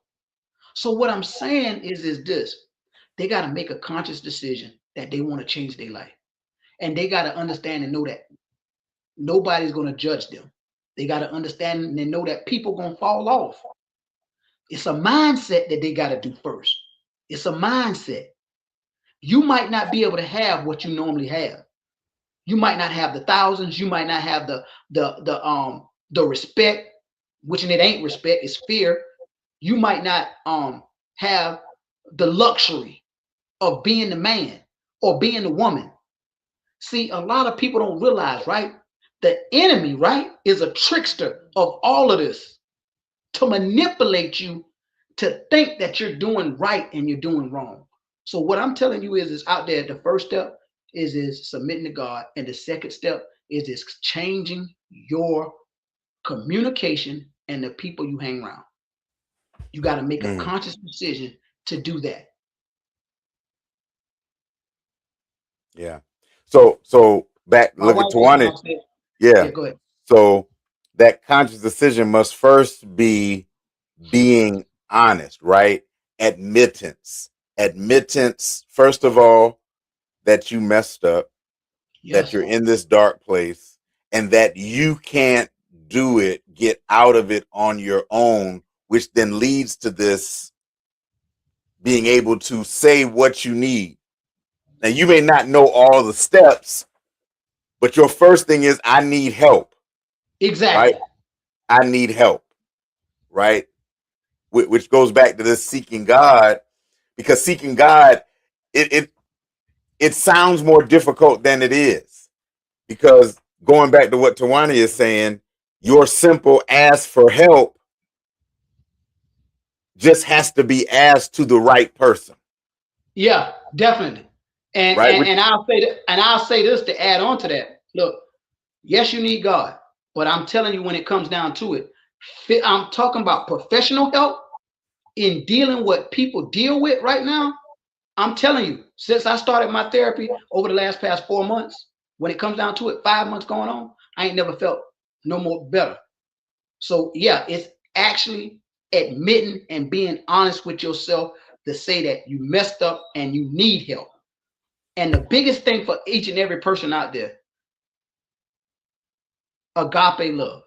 So what I'm saying is this. They got to make a conscious decision that they want to change their life. And they got to understand and know that nobody's going to judge them. They got to understand and know that people going to fall off. It's a mindset that they got to do first. It's a mindset. You might not be able to have what you normally have. You might not have the thousands. You might not have the respect, which it ain't respect, it's fear. You might not have the luxury of being the man or being the woman. See, a lot of people don't realize, right? The enemy, right, is a trickster of all of this to manipulate you to think that you're doing right and you're doing wrong. So what I'm telling you is out there, the first step is submitting to God. And the second step is changing your communication and the people you hang around. You got to make a conscious decision to do that. Yeah. So back, look at Tawana. Yeah. Go ahead. So that conscious decision must first be being honest, right? Admittance, first of all, that you messed up, that you're in this dark place, and that you can't get out of it on your own, which then leads to this being able to say what you need. Now, you may not know all the steps, but your first thing is, I need help. Exactly. Right? I need help. Right? Which goes back to this seeking God, because seeking God, it sounds more difficult than it is. Because going back to what Tawana is saying, your simple ask for help just has to be asked to the right person. Yeah, definitely. And right? and I'll say this to add on to that. Look, yes, you need God, but I'm telling you, when it comes down to it, I'm talking about professional help in dealing with what people deal with right now. I'm telling you, since I started my therapy over the past 4 months, when it comes down to it, 5 months going on, I ain't never felt no more better. So yeah, it's actually admitting and being honest with yourself to say that you messed up and you need help. And the biggest thing for each and every person out there, agape love.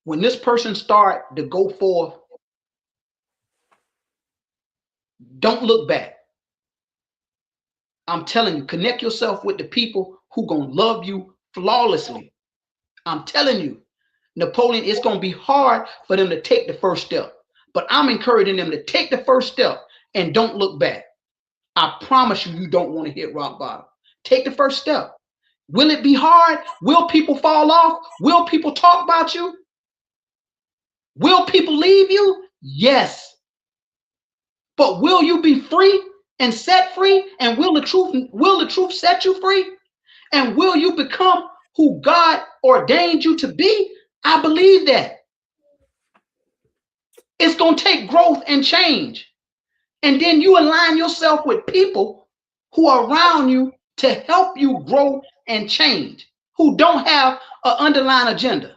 When this person start to go forth, don't look back. I'm telling you, connect yourself with the people who gonna love you flawlessly. I'm telling you, Napoleon, it's gonna be hard for them to take the first step, but I'm encouraging them to take the first step and don't look back. I promise you, you don't want to hit rock bottom. Take the first step. Will it be hard? Will people fall off? Will people talk about you? Will people leave you? Yes. But will you be free and set free? And will the truth set you free? And will you become who God ordained you to be? I believe that. It's going to take growth and change. And then you align yourself with people who are around you to help you grow and change, who don't have an underlying agenda.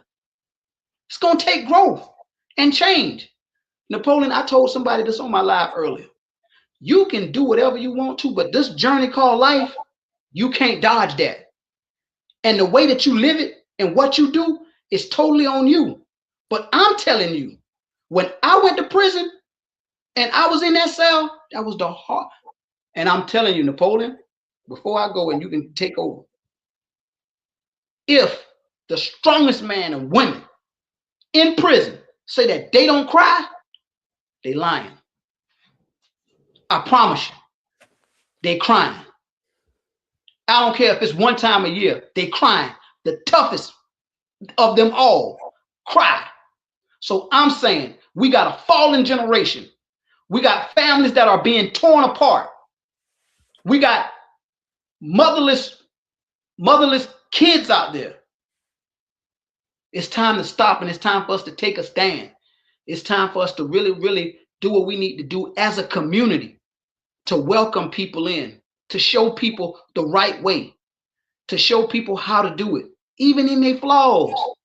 It's going to take growth and change. Napoleon, I told somebody this on my live earlier. You can do whatever you want to, but this journey called life, you can't dodge that. And the way that you live it and what you do is totally on you. But I'm telling you, when I went to prison and I was in that cell, that was the heart. And I'm telling you, Napoleon, before I go and you can take over, if the strongest man and women in prison say that they don't cry, they lying. I promise you, they crying. I don't care if it's one time a year, they crying. The toughest of them all cry. So I'm saying we got a fallen generation. We got families that are being torn apart. We got motherless kids out there. It's time to stop, and it's time for us to take a stand. It's time for us to really, really do what we need to do as a community, to welcome people in, to show people the right way, to show people how to do it, even in their flaws.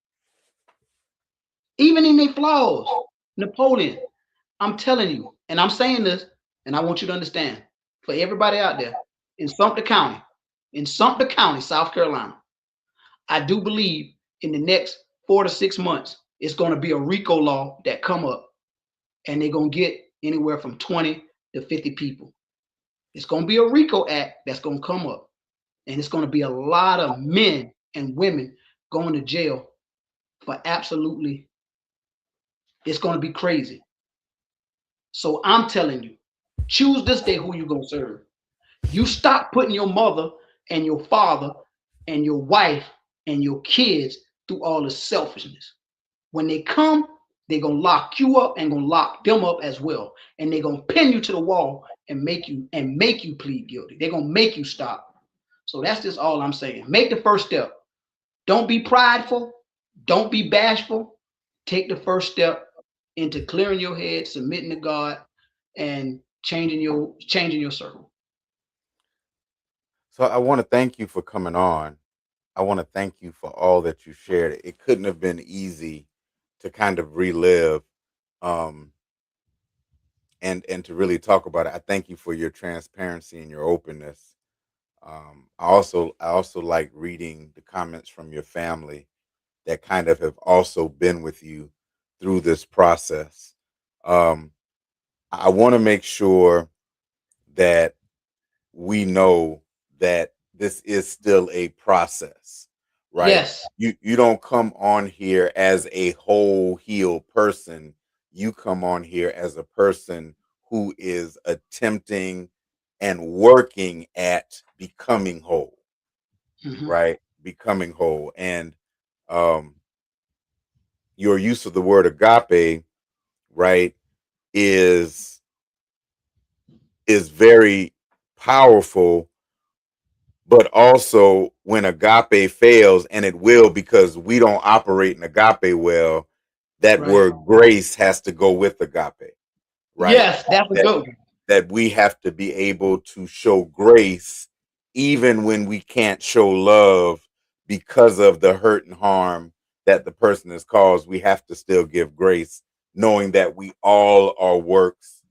Even in their flaws. Napoleon, I'm telling you, and I'm saying this, and I want you to understand, for everybody out there in Sumter County, in Sumter County, South Carolina. I do believe in the next 4 to 6 months, it's going to be a RICO law that come up, and they're going to get anywhere from 20 to 50 people. It's going to be a RICO Act that's going to come up, and it's going to be a lot of men and women going to jail for absolutely, it's going to be crazy. So I'm telling you, choose this day who you're going to serve. You stop putting your mother and your father and your wife and your kids through all the selfishness. When they come, they're going to lock you up and going to lock them up as well. And they're going to pin you to the wall and make you plead guilty. They're going to make you stop. So that's just all I'm saying. Make the first step. Don't be prideful. Don't be bashful. Take the first step into clearing your head, submitting to God, and changing your circle. So I want to thank you for coming on. I want to thank you for all that you shared. It couldn't have been easy to kind of relive and to really talk about it. I thank you for your transparency and your openness. I also like reading the comments from your family that kind of have also been with you through this process. I want to make sure that we know that this is still a process, right? Yes. You don't come on here as a whole healed person. You come on here as a person who is attempting and working at becoming whole, right? Becoming whole. And your use of the word agape, right, is very powerful. But also, when agape fails, and it will, because we don't operate in agape well, that Right. word grace has to go with agape, right? Yes, that's a That, good one. that we have to be able to show grace even when we can't show love because of the hurt and harm that the person has caused. We have to still give grace, knowing that we all are works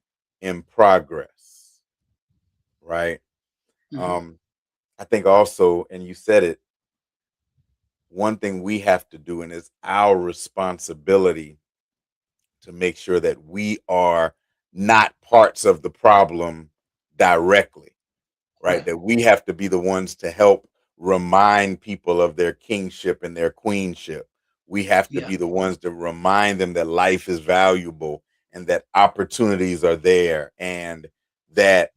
in progress, right? I think also, and you said it, one thing we have to do, and it's our responsibility to make sure that we are not parts of the problem directly, right? That we have to be the ones to help remind people of their kingship and their queenship. We have to be the ones to remind them that life is valuable and that opportunities are there, and that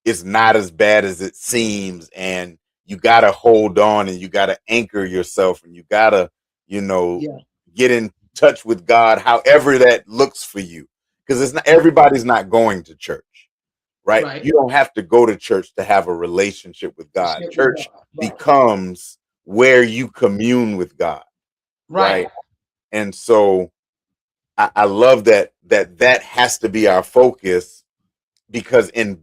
it's not as bad as it seems, and you got to hold on, and you got to anchor yourself, and you got to, get in touch with God, however that looks for you, because it's not, everybody's not going to church, right? You don't have to go to church to have a relationship with God. Church becomes where you commune with God, right? And so I love that has to be our focus, because in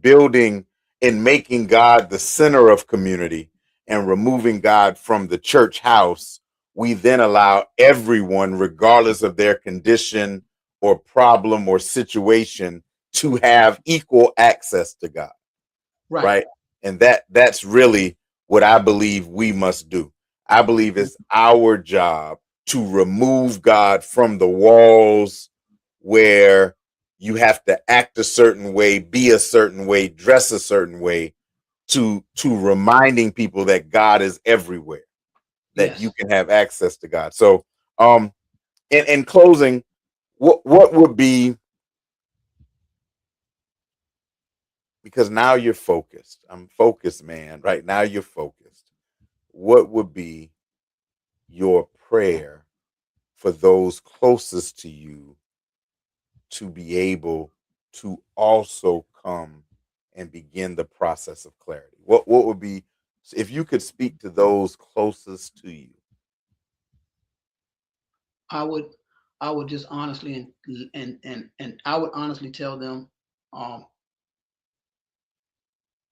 making God the center of community and removing God from the church house, we then allow everyone, regardless of their condition or problem or situation, to have equal access to God, right? And that's really what I believe we must do. I believe it's our job to remove God from the walls where you have to act a certain way, be a certain way, dress a certain way, to reminding people that God is everywhere, that you can have access to God. So in closing, what would be, because now you're focused. I'm focused, man. Right now you're focused. What would be your prayer for those closest to you to be able to also come and begin the process of clarity? What would be, if you could speak to those closest to you? I would just honestly and I would honestly tell them,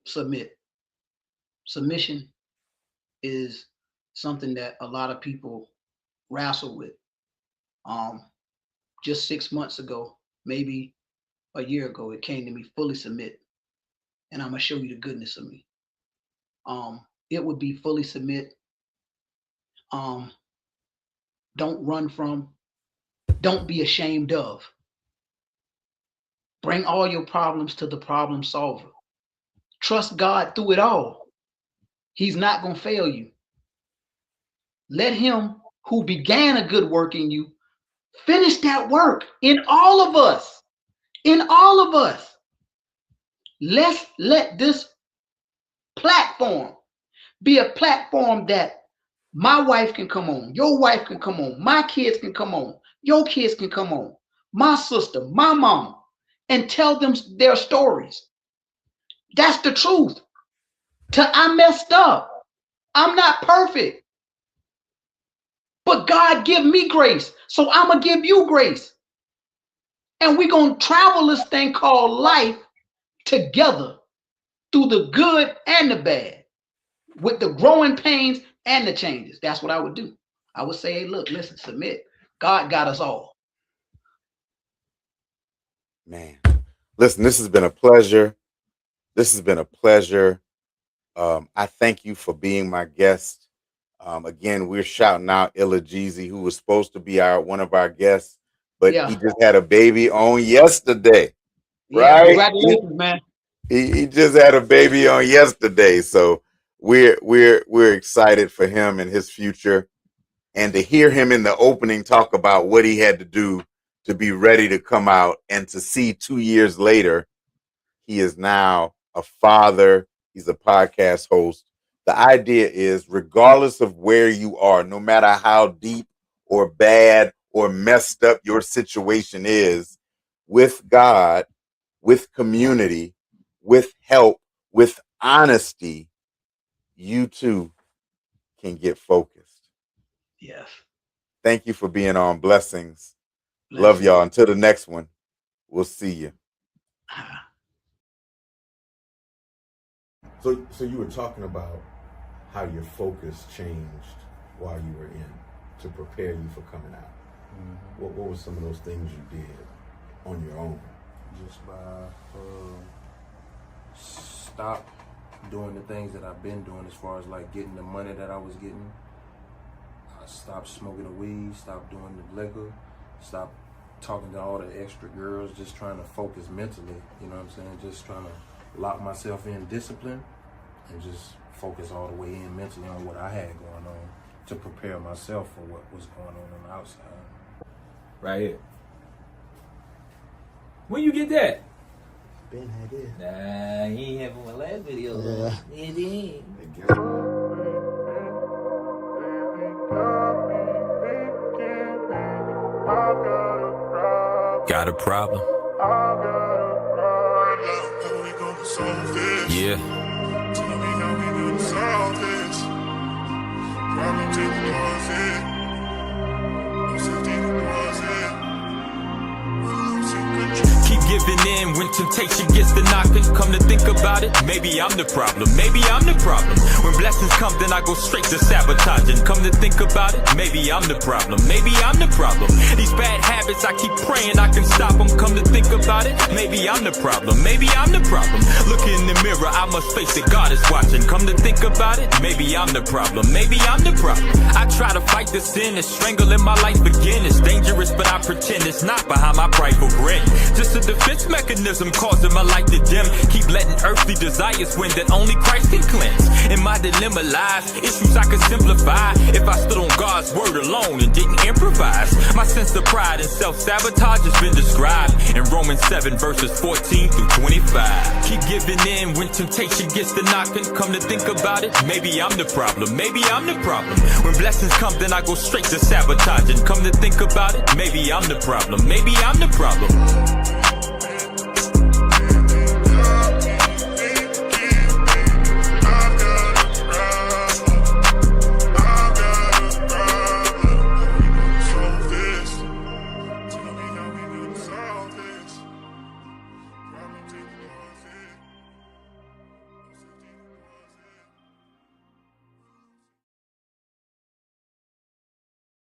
submit. Submission is something that a lot of people wrestle with. Just 6 months ago, maybe a year ago, it came to me: fully submit, and I'm gonna show you the goodness of me. it would be fully submit. Don't run from, don't be ashamed of. Bring all your problems to the problem solver. Trust God through it all. He's not going to fail you. Let him who began a good work in you finish that work in all of us. In all of us. Let's let this platform be a platform that my wife can come on, your wife can come on, my kids can come on, your kids can come on, my sister, my mama, and tell them their stories. That's the truth. I messed up. I'm not perfect. But God give me grace. So I'm going to give you grace. And we're going to travel this thing called life together through the good and the bad, with the growing pains and the changes. That's what I would do. I would say, hey, look, listen, submit. God got us all. Man, listen, this has been a pleasure. This has been a pleasure. I thank you for being my guest. Again, we're shouting out Illa Jeezy, who was supposed to be one of our guests, but he just had a baby on yesterday. Right? Congratulations, man. He just had a baby on yesterday. So we're excited for him and his future, and to hear him in the opening talk about what he had to do to be ready to come out, and to see 2 years later, he is now a father. He's a podcast host. The idea is, regardless of where you are, no matter how deep or bad or messed up your situation is, with God, with community, with help, with honesty, you too can get focused. Yes. Thank you for being on. Blessings. Love y'all. Until the next one, we'll see you. So you were talking about how your focus changed while you were in, to prepare you for coming out. Mm-hmm. What were some of those things you did on your own? Just by stop doing the things that I've been doing, as far as like getting the money that I was getting. I stopped smoking the weed, stopped doing the liquor, stopped talking to all the extra girls, just trying to focus mentally, you know what I'm saying? Just trying to lock myself in discipline and just focus all the way in mentally on what I had going on, to prepare myself for what was going on the outside. Right here. When you get that? Ben had it. Nah, he ain't have my last video. Yeah. It did. Got a problem? Yeah. Tell me how we gonna solve this. Problem to the closet. No safety deposit. We're losing control. Keep giving in when temptation gets to knocking. Come to think about it, maybe I'm the problem. Maybe I'm the problem. When blessings come, then I go straight to sabotaging. Come to think about it, maybe I'm the problem. Maybe I'm the problem. These bad habits, I keep praying I can stop them. Come to think about it, maybe I'm the problem. Maybe I'm the problem. Look in the mirror, I must face it, God is watching. Come to think about it, maybe I'm the problem. Maybe I'm the problem. I try to fight the sin that's strangling my life again. It's dangerous, but I pretend it's not, behind my prideful grin. Just a defense mechanism causing my life to dim. Keep letting earthly desires win that only Christ can cleanse. In my dilemma lies issues I could simplify if I stood on God's word alone and didn't improvise. My sense of pride and self-sabotage has been described in Romans 7 verses 14 through 25. Keep giving in when temptation gets to knocking. Come to think about it, maybe I'm the problem. Maybe I'm the problem. When blessings come, then I go straight to sabotaging. Come to think about it, maybe I'm the problem. Maybe I'm the problem.